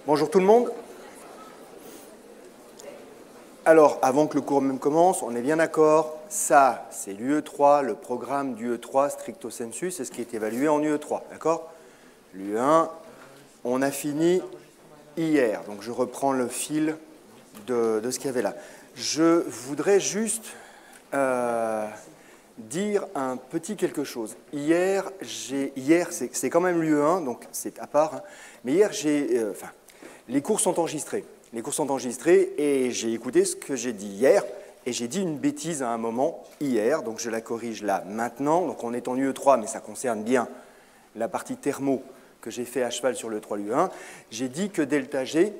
Bonjour tout le monde. Alors, avant que le cours même commence, on est bien d'accord, ça, c'est l'UE3, le programme du UE3, stricto sensu, c'est ce qui est évalué en UE3, d'accord? L'UE1, on a fini hier, donc je reprends le fil de ce qu'il y avait là. Je voudrais juste dire un petit quelque chose. Hier c'est quand même l'UE1, donc c'est à part, hein, mais hier, les cours sont enregistrés. Les cours sont enregistrés et j'ai écouté ce que j'ai dit hier et j'ai dit une bêtise à un moment hier, donc je la corrige là maintenant. Donc on est en UE3, mais ça concerne bien la partie thermo que j'ai fait à cheval sur le 3 l'UE1. J'ai dit que delta G,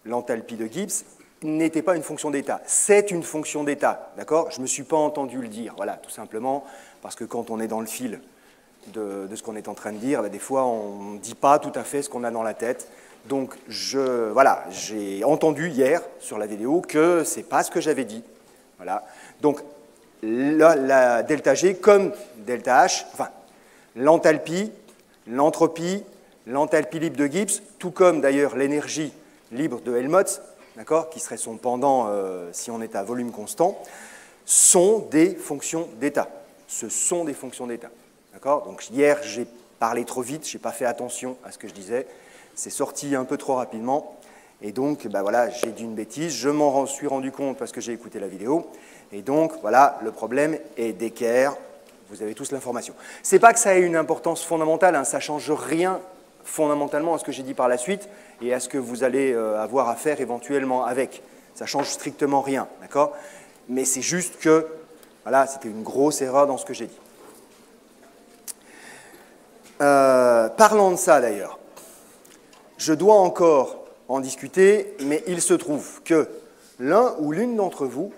l'enthalpie de Gibbs, n'était pas une fonction d'état. C'est une fonction d'état, d'accord? Je ne me suis pas entendu le dire, voilà, tout simplement, parce que quand on est dans le fil de ce qu'on est en train de dire, des fois on ne dit pas tout à fait ce qu'on a dans la tête. Donc, voilà, j'ai entendu hier sur la vidéo que ce n'est pas ce que j'avais dit. Voilà. Donc, la delta G comme delta H, enfin, l'enthalpie, l'entropie, l'enthalpie libre de Gibbs, tout comme d'ailleurs l'énergie libre de Helmholtz, d'accord, qui serait son pendant si on est à volume constant, sont des fonctions d'état. Ce sont des fonctions d'état. D'accord? Donc, hier, j'ai parlé trop vite, je n'ai pas fait attention à ce que je disais. C'est sorti un peu trop rapidement, et donc voilà, j'ai dit une bêtise, je m'en suis rendu compte parce que j'ai écouté la vidéo, et donc voilà, le problème est d'équerre, vous avez tous l'information. Ce n'est pas que ça ait une importance fondamentale, hein, ça ne change rien fondamentalement à ce que j'ai dit par la suite et à ce que vous allez avoir à faire éventuellement avec. Ça ne change strictement rien, d'accord? Mais c'est juste que, voilà, c'était une grosse erreur dans ce que j'ai dit. Parlant de ça d'ailleurs, je dois encore en discuter, mais il se trouve que l'un ou l'une d'entre vous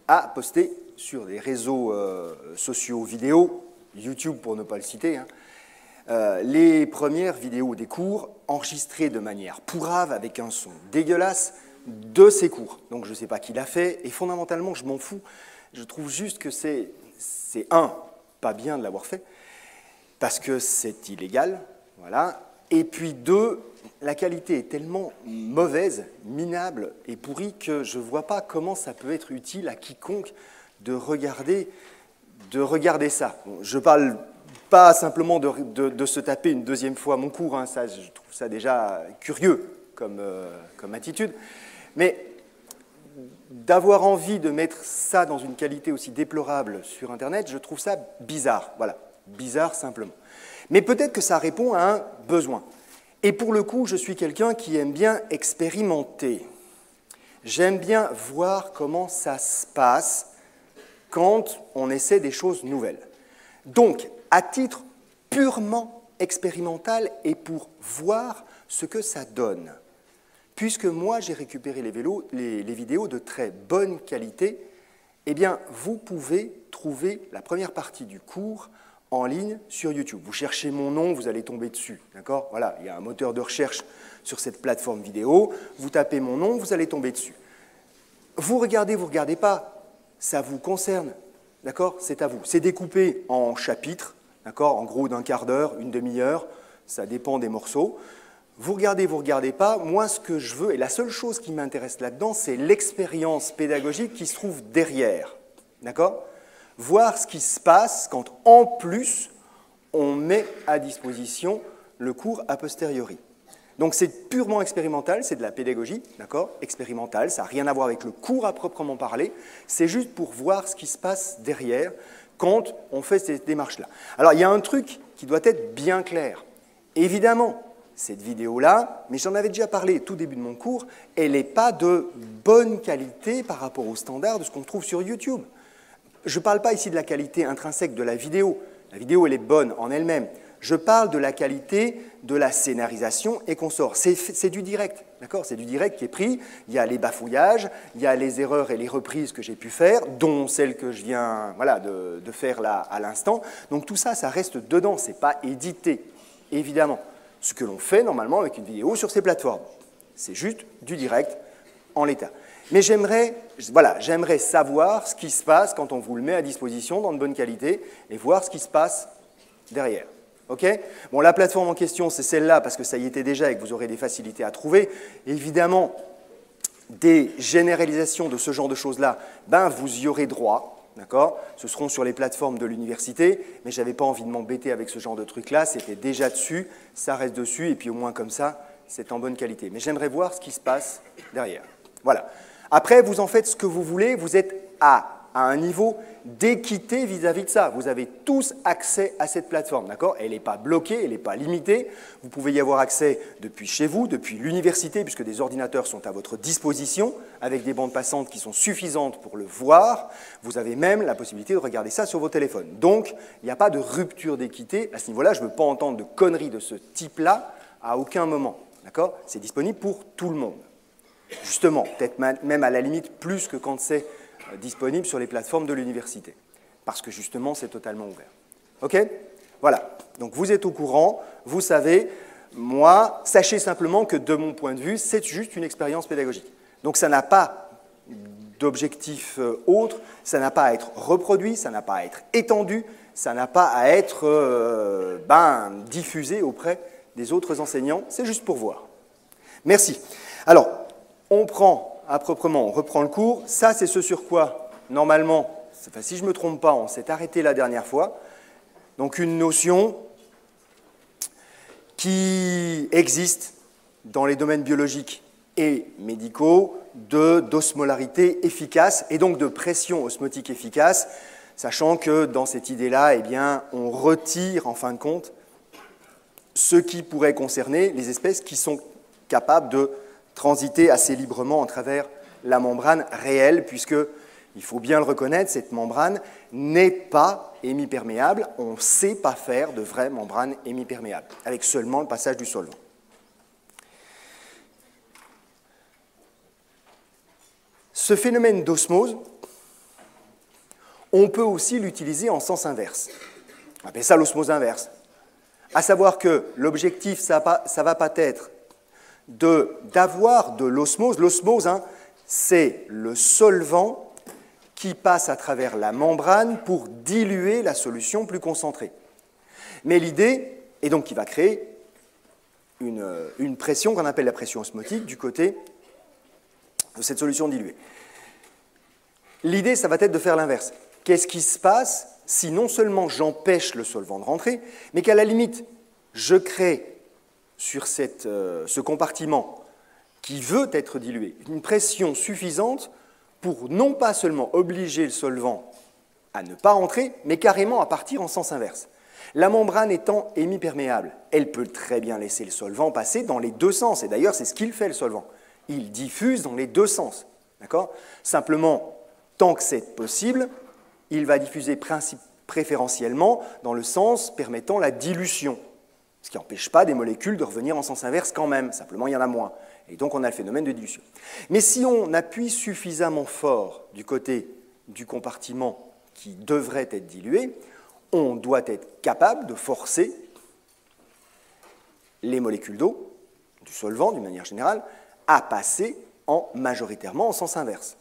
a posté sur les réseaux sociaux vidéo, YouTube pour ne pas le citer, hein, les premières vidéos des cours enregistrées de manière pourrave avec un son dégueulasse de ces cours. Donc je ne sais pas qui l'a fait, et fondamentalement je m'en fous. Je trouve juste que c'est pas bien de l'avoir fait, parce que c'est illégal, voilà, et puis deux, la qualité est tellement mauvaise, minable et pourrie que je ne vois pas comment ça peut être utile à quiconque de regarder ça. Bon, je ne parle pas simplement de se taper une deuxième fois mon cours, hein, ça, je trouve ça déjà curieux comme attitude, mais d'avoir envie de mettre ça dans une qualité aussi déplorable sur Internet, je trouve ça bizarre, voilà, bizarre simplement. Mais peut-être que ça répond à un besoin. Et pour le coup, je suis quelqu'un qui aime bien expérimenter. J'aime bien voir comment ça se passe quand on essaie des choses nouvelles. Donc, à titre purement expérimental et pour voir ce que ça donne, puisque moi j'ai récupéré les vidéos de très bonne qualité, eh bien, vous pouvez trouver la première partie du cours en ligne sur YouTube. Vous cherchez mon nom, vous allez tomber dessus, d'accord? Voilà, il y a un moteur de recherche sur cette plateforme vidéo, vous tapez mon nom, vous allez tomber dessus. Vous regardez pas, ça vous concerne, d'accord? C'est à vous. C'est découpé en chapitres, d'accord? En gros d'un quart d'heure, une demi-heure, ça dépend des morceaux. Vous regardez pas, moi ce que je veux, et la seule chose qui m'intéresse là-dedans, c'est l'expérience pédagogique qui se trouve derrière, d'accord? Voir ce qui se passe quand, en plus, on met à disposition le cours a posteriori. Donc c'est purement expérimental, c'est de la pédagogie, d'accord? Expérimental, ça n'a rien à voir avec le cours à proprement parler, c'est juste pour voir ce qui se passe derrière quand on fait ces démarches-là. Alors il y a un truc qui doit être bien clair. Évidemment, cette vidéo-là, mais j'en avais déjà parlé tout début de mon cours, elle n'est pas de bonne qualité par rapport aux standards de ce qu'on trouve sur YouTube. Je ne parle pas ici de la qualité intrinsèque de la vidéo. La vidéo, elle est bonne en elle-même. Je parle de la qualité de la scénarisation et consorts. C'est du direct, d'accord? C'est du direct qui est pris. Il y a les bafouillages, il y a les erreurs et les reprises que j'ai pu faire, dont celle que je viens voilà, de faire là à l'instant. Donc tout ça, ça reste dedans. Ce n'est pas édité, évidemment. Ce que l'on fait normalement avec une vidéo sur ces plateformes. C'est juste du direct en l'état. Mais j'aimerais savoir ce qui se passe quand on vous le met à disposition dans de bonne qualité et voir ce qui se passe derrière. OK? Bon, la plateforme en question, c'est celle-là, parce que ça y était déjà et que vous aurez des facilités à trouver. Évidemment, des généralisations de ce genre de choses-là, ben, vous y aurez droit, d'accord? Ce seront sur les plateformes de l'université, mais je n'avais pas envie de m'embêter avec ce genre de truc-là, c'était déjà dessus, ça reste dessus, et puis au moins comme ça, c'est en bonne qualité. Mais j'aimerais voir ce qui se passe derrière. Voilà. Après, vous en faites ce que vous voulez, vous êtes à un niveau d'équité vis-à-vis de ça. Vous avez tous accès à cette plateforme, d'accord? Elle n'est pas bloquée, elle n'est pas limitée. Vous pouvez y avoir accès depuis chez vous, depuis l'université, puisque des ordinateurs sont à votre disposition, avec des bandes passantes qui sont suffisantes pour le voir. Vous avez même la possibilité de regarder ça sur vos téléphones. Donc, il n'y a pas de rupture d'équité. À ce niveau-là, je ne veux pas entendre de conneries de ce type-là à aucun moment, d'accord? C'est disponible pour tout le monde. Justement, peut-être même à la limite plus que quand c'est disponible sur les plateformes de l'université, parce que justement, c'est totalement ouvert. OK? Voilà. Donc, vous êtes au courant, vous savez, moi, sachez simplement que de mon point de vue, c'est juste une expérience pédagogique. Donc, ça n'a pas d'objectif autre, ça n'a pas à être reproduit, ça n'a pas à être étendu, ça n'a pas à être diffusé auprès des autres enseignants, c'est juste pour voir. Merci. Alors, on reprend le cours. Ça, c'est ce sur quoi, normalement, si je ne me trompe pas, on s'est arrêté la dernière fois. Donc, une notion qui existe dans les domaines biologiques et médicaux d'osmolarité efficace et donc de pression osmotique efficace, sachant que dans cette idée-là, eh bien, on retire, en fin de compte, ce qui pourrait concerner les espèces qui sont capables de transiter assez librement à travers la membrane réelle, puisque, il faut bien le reconnaître, cette membrane n'est pas hémiperméable. On ne sait pas faire de vraie membrane hémiperméable, avec seulement le passage du solvant. Ce phénomène d'osmose, on peut aussi l'utiliser en sens inverse. On appelle ça l'osmose inverse. À savoir que l'objectif, ça va pas être d'avoir de l'osmose. L'osmose, c'est le solvant qui passe à travers la membrane pour diluer la solution plus concentrée. Mais l'idée est donc qu'il va créer une pression qu'on appelle la pression osmotique du côté de cette solution diluée. L'idée, ça va être de faire l'inverse. Qu'est-ce qui se passe si non seulement j'empêche le solvant de rentrer, mais qu'à la limite, je crée sur ce compartiment qui veut être dilué, une pression suffisante pour non pas seulement obliger le solvant à ne pas rentrer, mais carrément à partir en sens inverse. La membrane étant hémiperméable, elle peut très bien laisser le solvant passer dans les deux sens, et d'ailleurs c'est ce qu'il fait le solvant. Il diffuse dans les deux sens, d'accord? Simplement, tant que c'est possible, il va diffuser préférentiellement dans le sens permettant la dilution. Ce qui n'empêche pas des molécules de revenir en sens inverse quand même, simplement il y en a moins. Et donc on a le phénomène de dilution. Mais si on appuie suffisamment fort du côté du compartiment qui devrait être dilué, on doit être capable de forcer les molécules d'eau, du solvant d'une manière générale, à passer majoritairement en sens inverse.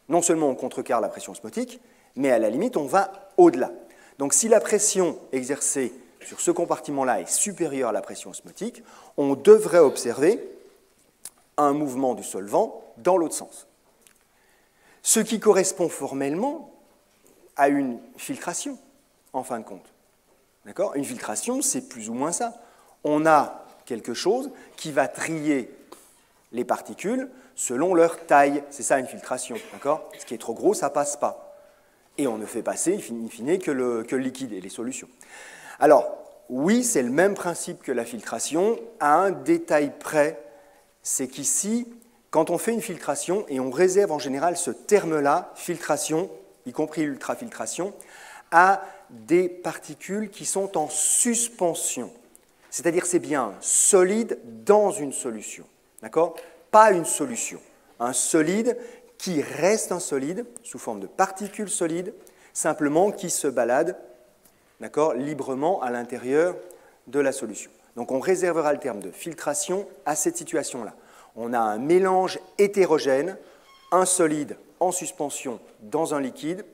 Non seulement on contrecarre la pression osmotique, mais à la limite on va au-delà. Donc si la pression exercée sur ce compartiment-là est supérieur à la pression osmotique, on devrait observer un mouvement du solvant dans l'autre sens. Ce qui correspond formellement à une filtration, en fin de compte. D'accord ? Une filtration, c'est plus ou moins ça. On a quelque chose qui va trier les particules selon leur taille. C'est ça une filtration. D'accord ? Ce qui est trop gros, ça ne passe pas. Et on ne fait passer, in fine, que le liquide et les solutions. Alors, oui, c'est le même principe que la filtration, à un détail près, c'est qu'ici, quand on fait une filtration, et on réserve en général ce terme-là, filtration, y compris l'ultrafiltration, à des particules qui sont en suspension. C'est-à-dire c'est bien un solide dans une solution, d'accord ? Pas une solution. Un solide qui reste un solide, sous forme de particules solides, simplement qui se balade, d'accord, librement à l'intérieur de la solution. Donc on réservera le terme de filtration à cette situation-là. On a un mélange hétérogène, un solide en suspension dans un liquide,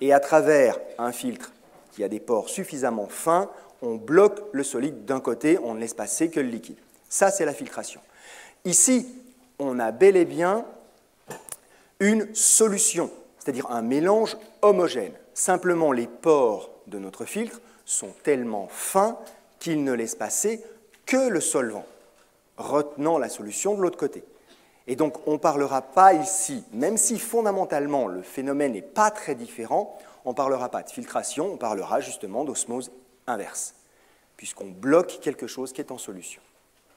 et à travers un filtre qui a des pores suffisamment fins, on bloque le solide d'un côté, on ne laisse passer que le liquide. Ça, c'est la filtration. Ici, on a bel et bien une solution, c'est-à-dire un mélange homogène. Simplement, les pores de notre filtre sont tellement fins qu'ils ne laissent passer que le solvant, retenant la solution de l'autre côté. Et donc, on ne parlera pas ici, même si fondamentalement le phénomène n'est pas très différent, on ne parlera pas de filtration, on parlera justement d'osmose inverse, puisqu'on bloque quelque chose qui est en solution.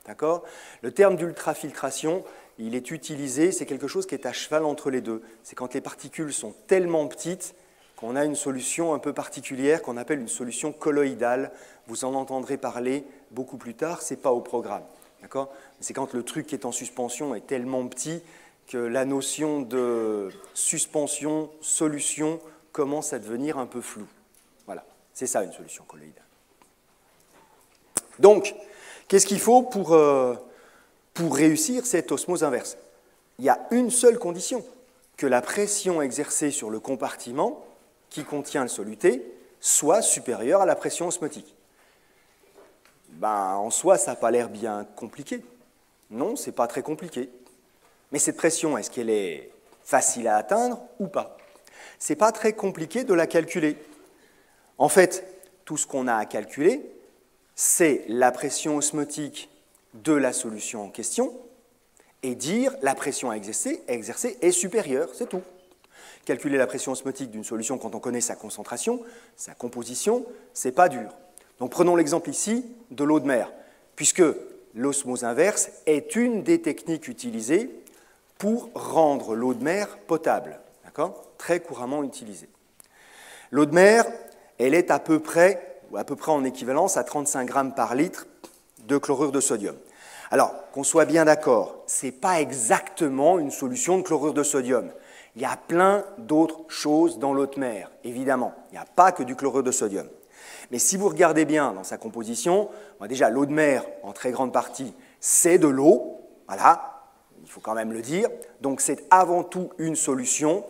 D'accord ? Le terme d'ultrafiltration, il est utilisé, c'est quelque chose qui est à cheval entre les deux. C'est quand les particules sont tellement petites qu'on a une solution un peu particulière qu'on appelle une solution colloïdale. Vous en entendrez parler beaucoup plus tard, ce n'est pas au programme. D'accord ? C'est quand le truc qui est en suspension est tellement petit que la notion de suspension, solution, commence à devenir un peu floue. Voilà, c'est ça une solution colloïdale. Donc, qu'est-ce qu'il faut pour réussir cette osmose inverse? Il y a une seule condition, que la pression exercée sur le compartiment qui contient le soluté soit supérieure à la pression osmotique. En soi, ça n'a pas l'air bien compliqué. Non, ce n'est pas très compliqué. Mais cette pression, est-ce qu'elle est facile à atteindre ou pas? Ce n'est pas très compliqué de la calculer. En fait, tout ce qu'on a à calculer, c'est la pression osmotique de la solution en question et dire la pression à exercer est supérieure, c'est tout. Calculer la pression osmotique d'une solution quand on connaît sa concentration, sa composition, ce n'est pas dur. Donc prenons l'exemple ici de l'eau de mer, puisque l'osmose inverse est une des techniques utilisées pour rendre l'eau de mer potable, d'accord ? Très couramment utilisée. L'eau de mer, elle est à peu près en équivalence à 35 grammes par litre de chlorure de sodium. Alors, qu'on soit bien d'accord, ce n'est pas exactement une solution de chlorure de sodium. Il y a plein d'autres choses dans l'eau de mer, évidemment. Il n'y a pas que du chlorure de sodium. Mais si vous regardez bien dans sa composition, déjà l'eau de mer, en très grande partie, c'est de l'eau, voilà, il faut quand même le dire. Donc c'est avant tout une solution,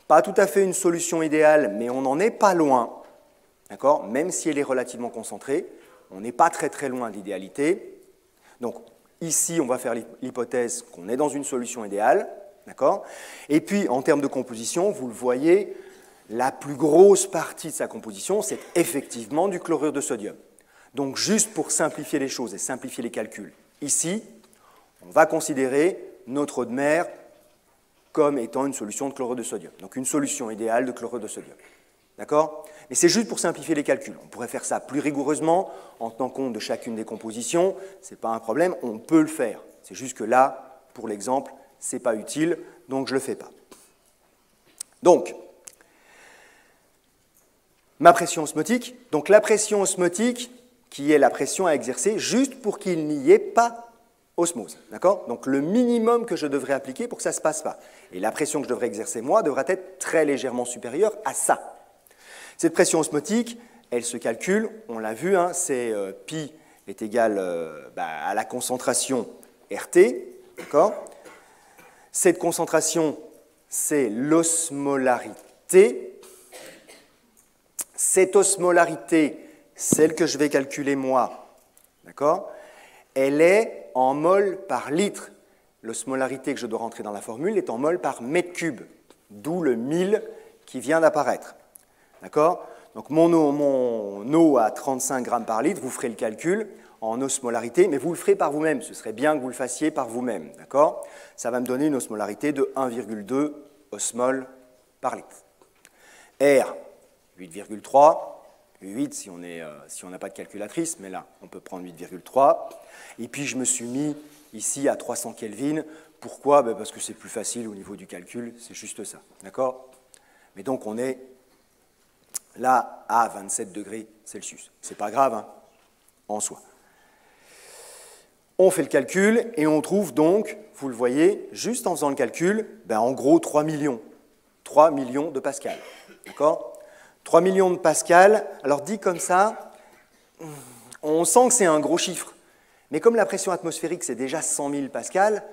pas tout à fait une solution idéale, mais on n'en est pas loin, d'accord ? Même si elle est relativement concentrée, on n'est pas très très loin de l'idéalité. Donc ici, on va faire l'hypothèse qu'on est dans une solution idéale, d'accord ? Et puis en termes de composition, vous le voyez, la plus grosse partie de sa composition, c'est effectivement du chlorure de sodium. Donc, juste pour simplifier les choses et simplifier les calculs, ici, on va considérer notre eau de mer comme étant une solution de chlorure de sodium. Donc, une solution idéale de chlorure de sodium. D'accord ? Mais c'est juste pour simplifier les calculs. On pourrait faire ça plus rigoureusement, en tenant compte de chacune des compositions. Ce n'est pas un problème, on peut le faire. C'est juste que là, pour l'exemple, ce n'est pas utile, donc je ne le fais pas. Donc, ma pression osmotique, donc la pression osmotique qui est la pression à exercer juste pour qu'il n'y ait pas osmose. D'accord ? Donc le minimum que je devrais appliquer pour que ça ne se passe pas. Et la pression que je devrais exercer, moi, devrait être très légèrement supérieure à ça. Cette pression osmotique, elle se calcule, on l'a vu, hein, c'est pi est égal à la concentration RT. D'accord ? Cette concentration, c'est l'osmolarité. Cette osmolarité, celle que je vais calculer moi, d'accord ? Elle est en mol par litre. L'osmolarité que je dois rentrer dans la formule est en mol par mètre cube, d'où le 1000 qui vient d'apparaître. D'accord ? Donc mon eau à 35 grammes par litre, vous ferez le calcul en osmolarité, mais vous le ferez par vous-même. Ce serait bien que vous le fassiez par vous-même. D'accord ? Ça va me donner une osmolarité de 1,2 osmol par litre. R, 8,3, 8 si on n'a pas de calculatrice, mais là, on peut prendre 8,3. Et puis, je me suis mis ici à 300 Kelvin. Pourquoi ? Parce que c'est plus facile au niveau du calcul, c'est juste ça. D'accord ? Mais donc, on est là à 27 degrés Celsius. C'est pas grave, hein, en soi. On fait le calcul et on trouve donc, vous le voyez, juste en faisant le calcul, en gros 3 millions. 3 millions de pascal. D'accord ? 3 millions de pascal, alors dit comme ça, on sent que c'est un gros chiffre. Mais comme la pression atmosphérique, c'est déjà 100 000 pascal,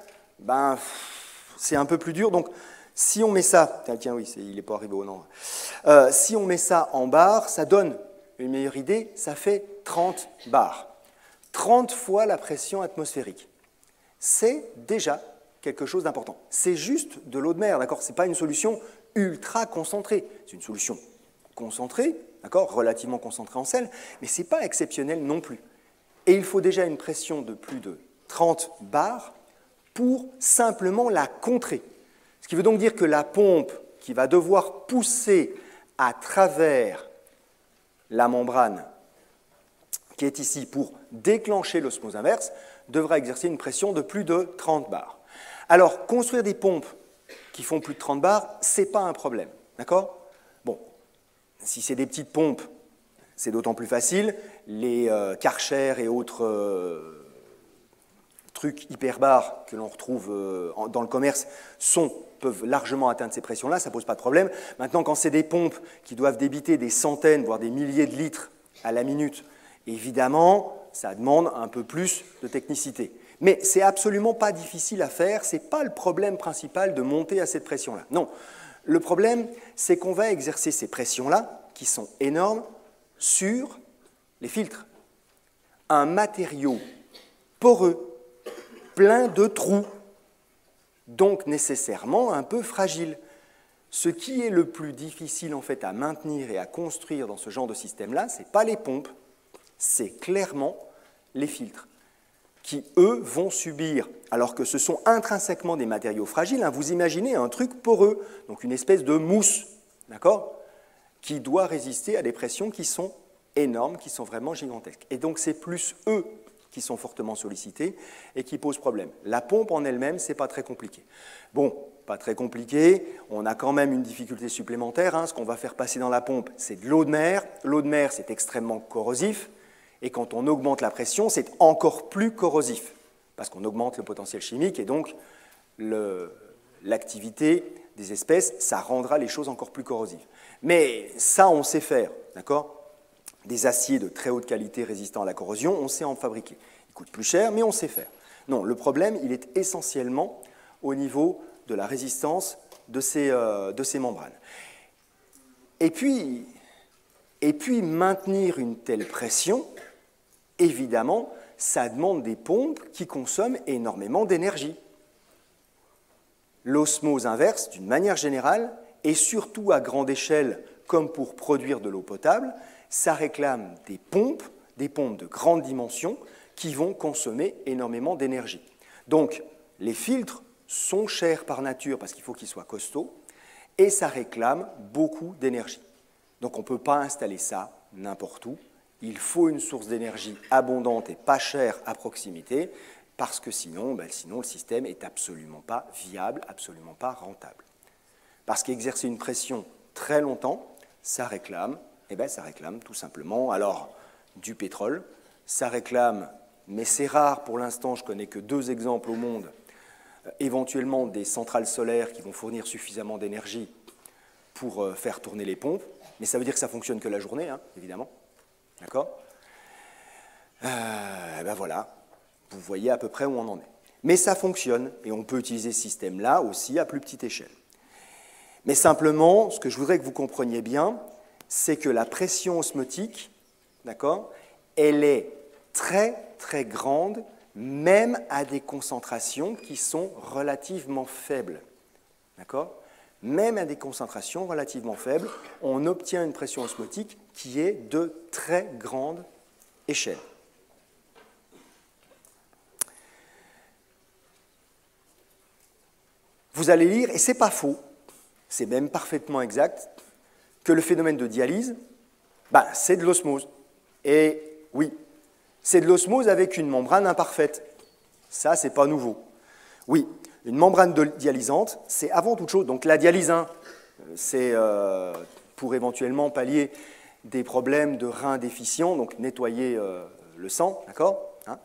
c'est un peu plus dur. Donc, si on met ça, tiens oui, il n'est pas arrivé au nom. Si on met ça en barre, ça donne une meilleure idée, ça fait 30 bars. 30 fois la pression atmosphérique. C'est déjà quelque chose d'important. C'est juste de l'eau de mer, d'accord? Ce n'est pas une solution ultra concentrée. C'est une solution concentrée, d'accord? Relativement concentrée en sel, mais ce n'est pas exceptionnel non plus. Et il faut déjà une pression de plus de 30 bars pour simplement la contrer. Ce qui veut donc dire que la pompe qui va devoir pousser à travers la membrane qui est ici pour déclencher l'osmose inverse devra exercer une pression de plus de 30 bars. Alors, construire des pompes qui font plus de 30 bars, ce n'est pas un problème, d'accord? Bon, si c'est des petites pompes, c'est d'autant plus facile. Les Karcher et autres trucs hyperbars que l'on retrouve dans le commerce peuvent largement atteindre ces pressions-là, ça ne pose pas de problème. Maintenant, quand c'est des pompes qui doivent débiter des centaines, voire des milliers de litres à la minute, évidemment, ça demande un peu plus de technicité. Mais ce n'est absolument pas difficile à faire, ce n'est pas le problème principal de monter à cette pression-là. Non, le problème, c'est qu'on va exercer ces pressions-là, qui sont énormes, sur les filtres. Un matériau poreux, plein de trous, donc nécessairement un peu fragile. Ce qui est le plus difficile en fait à maintenir et à construire dans ce genre de système-là, ce n'est pas les pompes, c'est clairement les filtres, qui, eux, vont subir, alors que ce sont intrinsèquement des matériaux fragiles, hein, vous imaginez un truc poreux, donc une espèce de mousse, d'accord, qui doit résister à des pressions qui sont énormes, qui sont vraiment gigantesques. Et donc c'est plus eux qui sont fortement sollicités et qui posent problème. La pompe en elle-même, ce n'est pas très compliqué. Bon, pas très compliqué, on a quand même une difficulté supplémentaire, hein. Ce qu'on va faire passer dans la pompe, c'est de l'eau de mer. L'eau de mer, c'est extrêmement corrosif, et quand on augmente la pression, c'est encore plus corrosif, parce qu'on augmente le potentiel chimique, et donc l'activité des espèces, ça rendra les choses encore plus corrosives. Mais ça, on sait faire, d'accord? Des aciers de très haute qualité résistants à la corrosion, on sait en fabriquer. Ils coûtent plus cher, mais on sait faire. Non, le problème, il est essentiellement au niveau de la résistance de ces membranes. Et puis, maintenir une telle pression, évidemment, ça demande des pompes qui consomment énormément d'énergie. L'osmose inverse, d'une manière générale, et surtout à grande échelle, comme pour produire de l'eau potable, ça réclame des pompes de grande dimension qui vont consommer énormément d'énergie. Donc, les filtres sont chers par nature parce qu'il faut qu'ils soient costauds et ça réclame beaucoup d'énergie. Donc, on ne peut pas installer ça n'importe où. Il faut une source d'énergie abondante et pas chère à proximité parce que sinon le système n'est absolument pas viable, absolument pas rentable. Parce qu'exercer une pression très longtemps, ça réclame tout simplement, alors, du pétrole, ça réclame, mais c'est rare pour l'instant, je ne connais que 2 exemples au monde, éventuellement des centrales solaires qui vont fournir suffisamment d'énergie pour faire tourner les pompes, mais ça veut dire que ça ne fonctionne que la journée, hein, évidemment, d'accord? Voilà, vous voyez à peu près où on en est. Mais ça fonctionne, et on peut utiliser ce système-là aussi à plus petite échelle. Mais simplement, ce que je voudrais que vous compreniez bien, c'est que la pression osmotique, d'accord, elle est très, très grande, même à des concentrations qui sont relativement faibles. D'accord? Même à des concentrations relativement faibles, on obtient une pression osmotique qui est de très grande échelle. Vous allez lire, et ce n'est pas faux, c'est même parfaitement exact, que le phénomène de dialyse, c'est de l'osmose. Et oui, c'est de l'osmose avec une membrane imparfaite. Ça, ce n'est pas nouveau. Oui, une membrane dialysante, c'est avant toute chose. Donc la dialyse, c'est pour éventuellement pallier des problèmes de reins déficients, donc nettoyer le sang, d'accord, hein,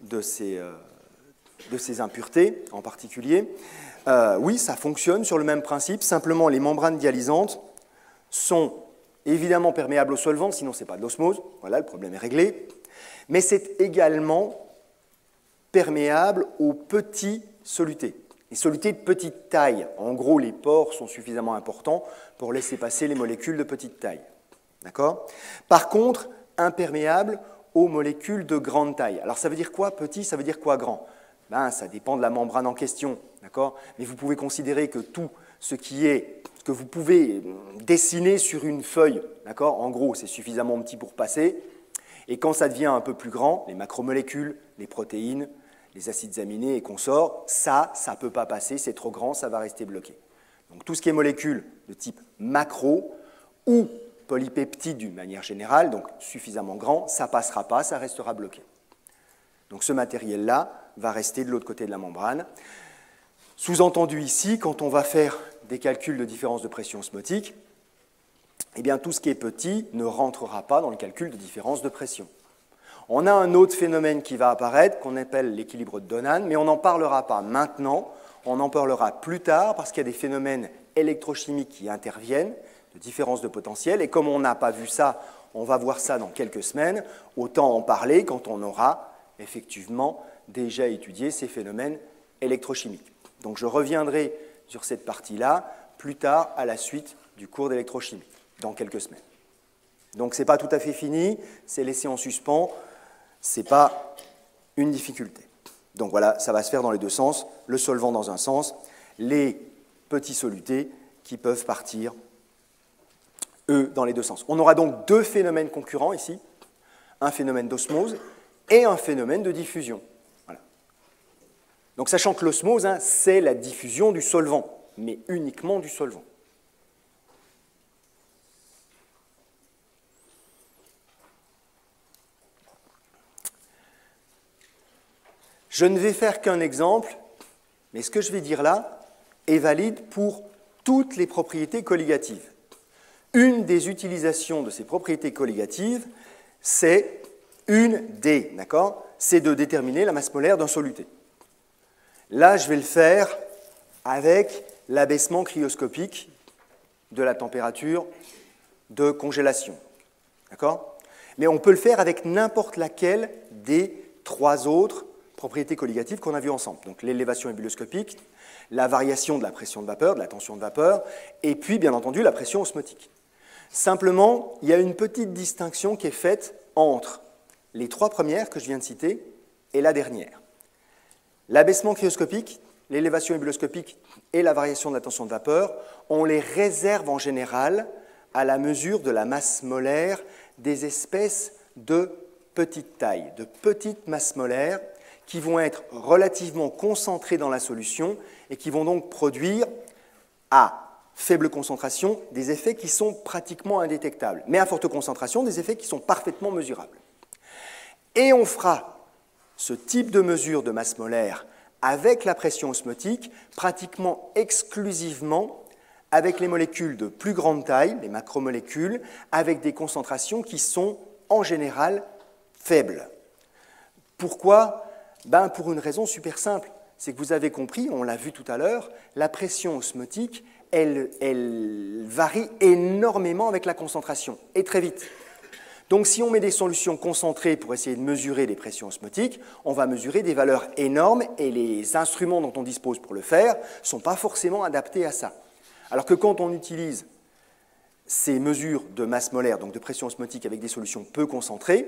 de ces impuretés en particulier. Oui, ça fonctionne sur le même principe, simplement les membranes dialysantes sont évidemment perméables aux solvants, sinon ce n'est pas de l'osmose, voilà, le problème est réglé, mais c'est également perméable aux petits solutés, les solutés de petite taille. En gros, les pores sont suffisamment importants pour laisser passer les molécules de petite taille. D'accord? Par contre, imperméable aux molécules de grande taille. Alors ça veut dire quoi petit, ça veut dire quoi grand? Ben, ça dépend de la membrane en question, d'accord? Mais vous pouvez considérer que tout ce que vous pouvez dessiner sur une feuille, d'accord? En gros, c'est suffisamment petit pour passer. Et quand ça devient un peu plus grand, les macromolécules, les protéines, les acides aminés et consorts, ça ne peut pas passer, c'est trop grand, ça va rester bloqué. Donc tout ce qui est molécules de type macro ou polypeptides d'une manière générale, donc suffisamment grand, ça ne passera pas, ça restera bloqué. Donc ce matériel-là va rester de l'autre côté de la membrane. Sous-entendu ici, quand on va faire des calculs de différence de pression osmotique, eh bien, tout ce qui est petit ne rentrera pas dans le calcul de différence de pression. On a un autre phénomène qui va apparaître, qu'on appelle l'équilibre de Donan, mais on n'en parlera pas maintenant, on en parlera plus tard, parce qu'il y a des phénomènes électrochimiques qui interviennent, de différence de potentiel, et comme on n'a pas vu ça, on va voir ça dans quelques semaines, autant en parler quand on aura effectivement déjà étudié ces phénomènes électrochimiques. Donc je reviendrai sur cette partie-là plus tard à la suite du cours d'électrochimie, dans quelques semaines. Donc ce n'est pas tout à fait fini, c'est laissé en suspens, ce n'est pas une difficulté. Donc voilà, ça va se faire dans les deux sens, le solvant dans un sens, les petits solutés qui peuvent partir, eux, dans les deux sens. On aura donc deux phénomènes concurrents ici, un phénomène d'osmose et un phénomène de diffusion. Voilà. Donc sachant que l'osmose, c'est la diffusion du solvant, mais uniquement du solvant. Je ne vais faire qu'un exemple, mais ce que je vais dire là est valide pour toutes les propriétés colligatives. Une des utilisations de ces propriétés colligatives, c'est une des, d'accord? C'est de déterminer la masse molaire d'un soluté. Là, je vais le faire avec l'abaissement cryoscopique de la température de congélation, d'accord? Mais on peut le faire avec n'importe laquelle des trois autres propriétés colligatives qu'on a vues ensemble. Donc l'élévation ébullioscopique, la variation de la pression de vapeur, de la tension de vapeur, et puis bien entendu la pression osmotique. Simplement, il y a une petite distinction qui est faite entre les trois premières que je viens de citer et la dernière. L'abaissement cryoscopique, l'élévation ébullioscopique et la variation de la tension de vapeur, on les réserve en général à la mesure de la masse molaire des espèces de petite taille, de petites masses molaires qui vont être relativement concentrées dans la solution et qui vont donc produire à faible concentration des effets qui sont pratiquement indétectables, mais à forte concentration des effets qui sont parfaitement mesurables. Et on fera ce type de mesure de masse molaire avec la pression osmotique pratiquement exclusivement avec les molécules de plus grande taille, les macromolécules, avec des concentrations qui sont en général faibles. Pourquoi ? Ben, pour une raison super simple, c'est que vous avez compris, on l'a vu tout à l'heure, la pression osmotique, elle varie énormément avec la concentration, et très vite. Donc si on met des solutions concentrées pour essayer de mesurer les pressions osmotiques, on va mesurer des valeurs énormes, et les instruments dont on dispose pour le faire ne sont pas forcément adaptés à ça. Alors que quand on utilise ces mesures de masse molaire, donc de pression osmotique avec des solutions peu concentrées,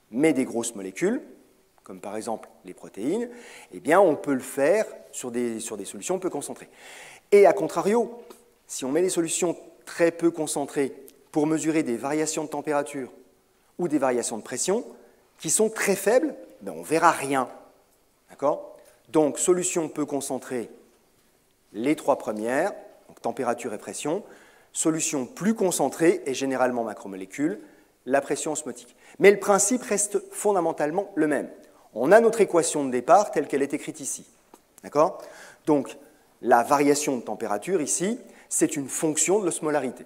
mais des grosses molécules, comme par exemple les protéines, eh bien on peut le faire sur des solutions peu concentrées. Et à contrario, si on met des solutions très peu concentrées pour mesurer des variations de température ou des variations de pression qui sont très faibles, ben on ne verra rien. D'accord ? Donc solutions peu concentrées, les trois premières, donc température et pression, solutions plus concentrées et généralement macromolécules, la pression osmotique. Mais le principe reste fondamentalement le même. On a notre équation de départ telle qu'elle est écrite ici. D'accord ? Donc, la variation de température ici, c'est une fonction de l'osmolarité.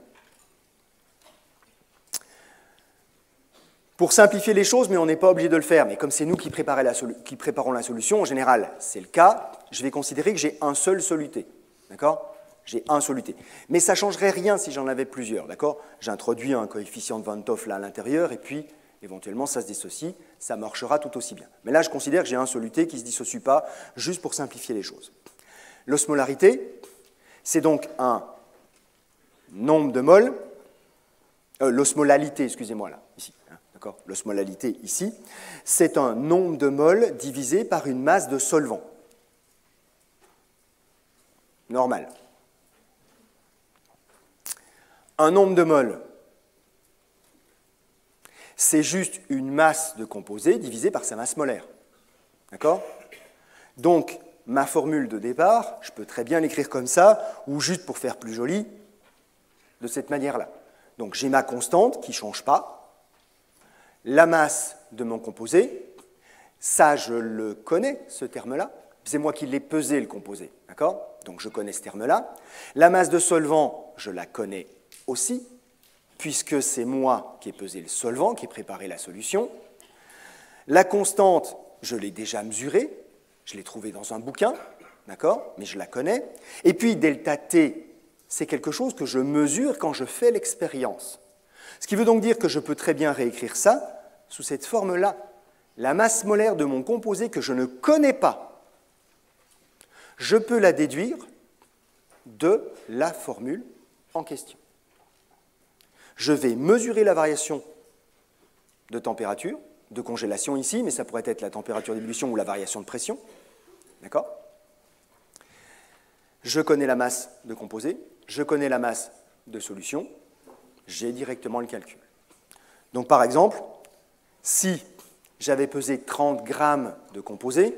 Pour simplifier les choses, mais on n'est pas obligé de le faire, mais comme c'est nous qui préparons la solution, en général, c'est le cas, je vais considérer que j'ai un seul soluté. D'accord ? J'ai un soluté. Mais ça ne changerait rien si j'en avais plusieurs. D'accord ? J'introduis un coefficient de Van 't Hoff là à l'intérieur, et puis éventuellement ça se dissocie, ça marchera tout aussi bien. Mais là, je considère que j'ai un soluté qui ne se dissocie pas, juste pour simplifier les choses. L'osmolarité, c'est donc un nombre de moles, l'osmolalité, excusez-moi, là, ici. Hein, d'accord, l'osmolalité, ici, c'est un nombre de moles divisé par une masse de solvant. Normal. Un nombre de moles, c'est juste une masse de composé divisée par sa masse molaire. D'accord? Donc, ma formule de départ, je peux très bien l'écrire comme ça, ou juste pour faire plus joli, de cette manière-là. Donc, j'ai ma constante qui ne change pas, la masse de mon composé, ça, je le connais, ce terme-là, c'est moi qui l'ai pesé, le composé. D'accord? Donc, je connais ce terme-là. La masse de solvant, je la connais aussi, puisque c'est moi qui ai pesé le solvant, qui ai préparé la solution. La constante, je l'ai déjà mesurée, je l'ai trouvée dans un bouquin, d'accord, mais je la connais. Et puis delta T, c'est quelque chose que je mesure quand je fais l'expérience. Ce qui veut donc dire que je peux très bien réécrire ça sous cette forme-là. La masse molaire de mon composé que je ne connais pas, je peux la déduire de la formule en question. Je vais mesurer la variation de température, de congélation ici, mais ça pourrait être la température d'ébullition ou la variation de pression. D'accord? Je connais la masse de composé, je connais la masse de solution, j'ai directement le calcul. Donc par exemple, si j'avais pesé 30 grammes de composé,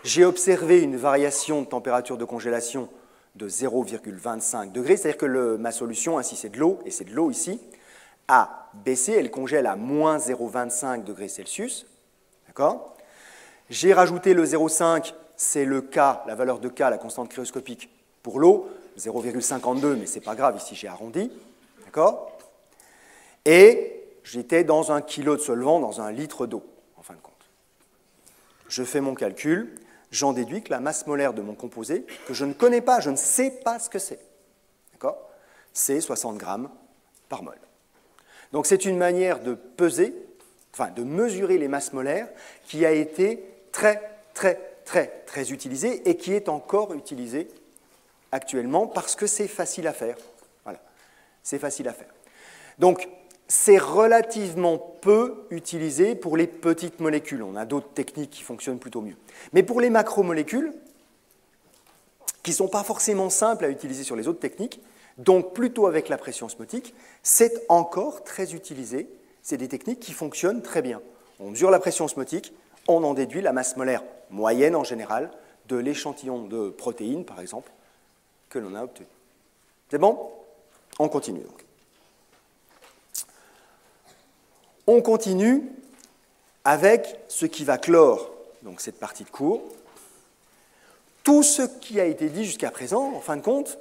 j'ai observé une variation de température de congélation de 0,25 degrés, c'est-à-dire que ma solution, ainsi c'est de l'eau, et c'est de l'eau ici, a baissé, elle congèle à moins 0,25 degrés Celsius. D'accord? J'ai rajouté le 0,5, c'est le K, la valeur de K, la constante cryoscopique pour l'eau, 0,52, mais ce n'est pas grave, ici j'ai arrondi. D'accord? Et j'étais dans 1 kg de solvant, dans 1 litre d'eau, en fin de compte. Je fais mon calcul, j'en déduis que la masse molaire de mon composé, que je ne connais pas, je ne sais pas ce que c'est, d'accord, c'est 60 grammes par mol. Donc c'est une manière de peser, enfin de mesurer les masses molaires qui a été très utilisée et qui est encore utilisée actuellement parce que c'est facile à faire. Voilà, c'est facile à faire. Donc c'est relativement peu utilisé pour les petites molécules. On a d'autres techniques qui fonctionnent plutôt mieux. Mais pour les macromolécules, qui ne sont pas forcément simples à utiliser sur les autres techniques, donc plutôt avec la pression osmotique, c'est encore très utilisé. C'est des techniques qui fonctionnent très bien. On mesure la pression osmotique, on en déduit la masse molaire moyenne en général de l'échantillon de protéines, par exemple, que l'on a obtenu. C'est bon? On continue donc. On continue avec ce qui va clore donc, cette partie de cours. Tout ce qui a été dit jusqu'à présent, en fin de compte,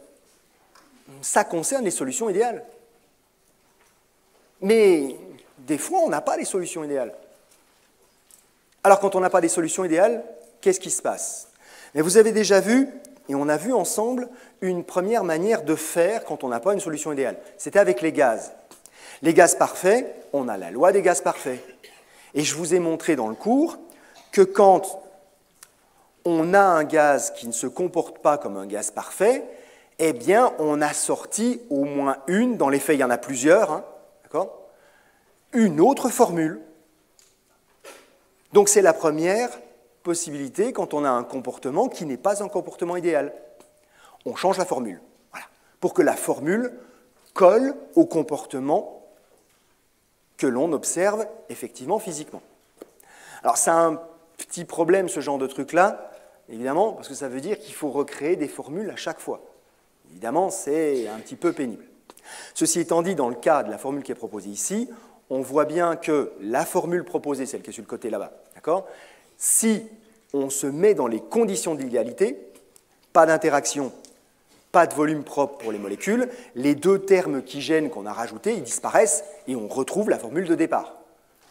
ça concerne les solutions idéales. Mais des fois, on n'a pas les solutions idéales. Alors, quand on n'a pas des solutions idéales, qu'est-ce qui se passe? Mais vous avez déjà vu, et on a vu ensemble, une première manière de faire quand on n'a pas une solution idéale. C'était avec les gaz. Les gaz parfaits, on a la loi des gaz parfaits. Et je vous ai montré dans le cours que quand on a un gaz qui ne se comporte pas comme un gaz parfait, eh bien, on a sorti au moins une, dans les faits, il y en a plusieurs, hein, d'accord, une autre formule. Donc, c'est la première possibilité quand on a un comportement qui n'est pas un comportement idéal. On change la formule, voilà, pour que la formule colle au comportement que l'on observe effectivement physiquement. Alors, c'est un petit problème, ce genre de truc-là, évidemment, parce que ça veut dire qu'il faut recréer des formules à chaque fois. Évidemment, c'est un petit peu pénible. Ceci étant dit, dans le cas de la formule qui est proposée ici, on voit bien que la formule proposée, celle qui est sur le côté là-bas, d'accord, si on se met dans les conditions d'idéalité, pas d'interaction, pas de volume propre pour les molécules, les deux termes qui gênent qu'on a rajoutés, ils disparaissent et on retrouve la formule de départ.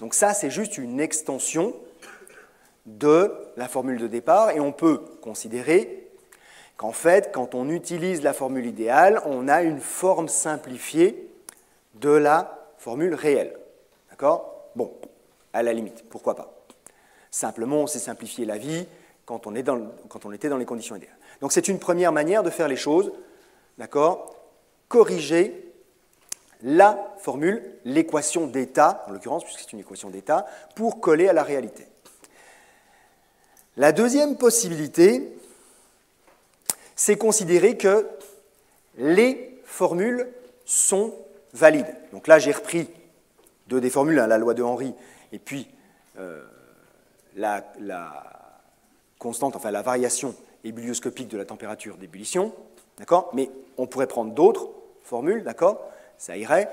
Donc ça, c'est juste une extension de la formule de départ et on peut considérer qu'en fait, quand on utilise la formule idéale, on a une forme simplifiée de la formule réelle. D'accord? Bon, à la limite, pourquoi pas. Simplement, on s'est simplifié la vie quand on était dans les conditions idéales. Donc c'est une première manière de faire les choses, d'accord? Corriger la formule, l'équation d'état, en l'occurrence, puisque c'est une équation d'état, pour coller à la réalité. La deuxième possibilité, c'est considérer que les formules sont valides. Donc là, j'ai repris deux des formules, la loi de Henry, et puis la constante, enfin la variation ébullioscopique de la température d'ébullition, d'accord? Mais on pourrait prendre d'autres formules, d'accord? Ça irait,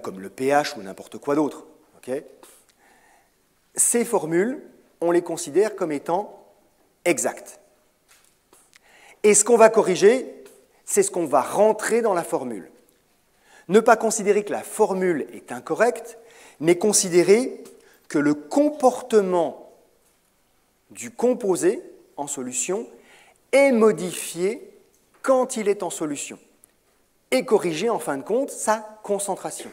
comme le pH ou n'importe quoi d'autre, ok? Ces formules, on les considère comme étant exactes. Et ce qu'on va corriger, c'est ce qu'on va rentrer dans la formule. Ne pas considérer que la formule est incorrecte, mais considérer que le comportement du composé en solution est modifié quand il est en solution et corriger en fin de compte sa concentration.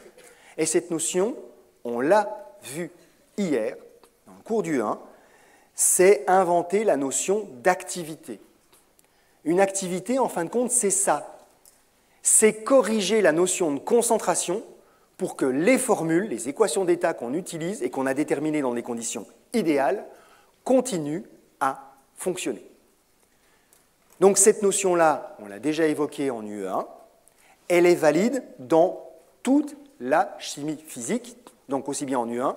Et cette notion, on l'a vue hier dans le cours du 1, c'est inventer la notion d'activité. Une activité, en fin de compte, c'est ça. C'est corriger la notion de concentration pour que les formules, les équations d'état qu'on utilise et qu'on a déterminées dans des conditions idéales, continuent à fonctionner. Donc cette notion-là, on l'a déjà évoquée en UE1, elle est valide dans toute la chimie physique, donc aussi bien en UE1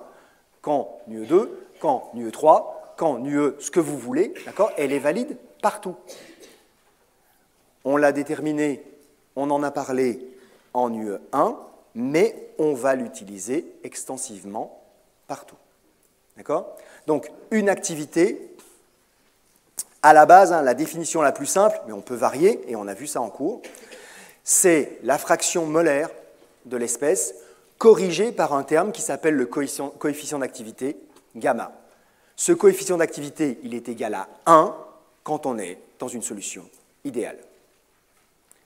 qu'en UE2, qu'en UE3, qu'en UE, ce que vous voulez, d'accord? Elle est valide partout. On l'a déterminée, on en a parlé en UE1, mais on va l'utiliser extensivement partout. D'accord? Donc, une activité, à la base, la définition la plus simple, mais on peut varier, et on a vu ça en cours, c'est la fraction molaire de l'espèce corrigée par un terme qui s'appelle le coefficient d'activité, gamma. Ce coefficient d'activité, il est égal à 1 quand on est dans une solution idéale.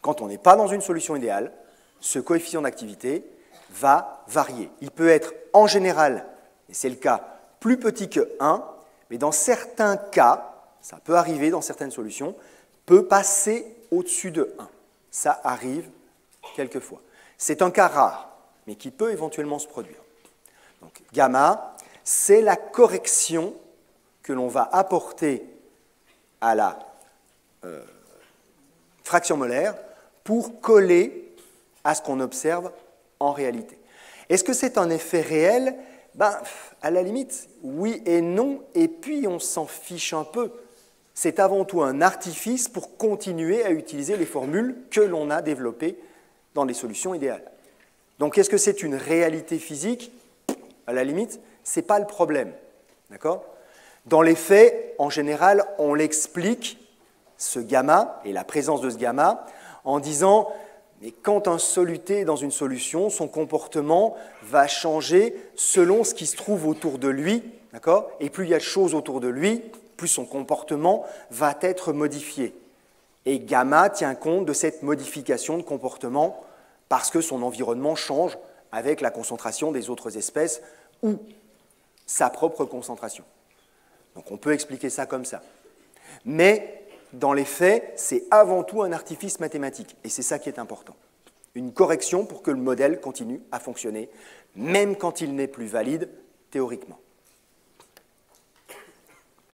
Quand on n'est pas dans une solution idéale, ce coefficient d'activité va varier. Il peut être en général, et c'est le cas, plus petit que 1, mais dans certains cas, ça peut arriver dans certaines solutions, peut passer au-dessus de 1. Ça arrive quelquefois. C'est un cas rare, mais qui peut éventuellement se produire. Donc, gamma, c'est la correction que l'on va apporter à la fraction molaire pour coller à ce qu'on observe en réalité. Est-ce que c'est un effet réel? À la limite, oui et non, et puis on s'en fiche un peu. C'est avant tout un artifice pour continuer à utiliser les formules que l'on a développées dans les solutions idéales. Donc, est-ce que c'est une réalité physique? À la limite, ce n'est pas le problème. D'accord? Dans les faits, en général, on l'explique, ce gamma et la présence de ce gamma, en disant mais quand un soluté est dans une solution, son comportement va changer selon ce qui se trouve autour de lui, d'accord? Et plus il y a de choses autour de lui, plus son comportement va être modifié. Et gamma tient compte de cette modification de comportement parce que son environnement change avec la concentration des autres espèces ou sa propre concentration. Donc on peut expliquer ça comme ça. Mais dans les faits, c'est avant tout un artifice mathématique, et c'est ça qui est important. Une correction pour que le modèle continue à fonctionner, même quand il n'est plus valide théoriquement.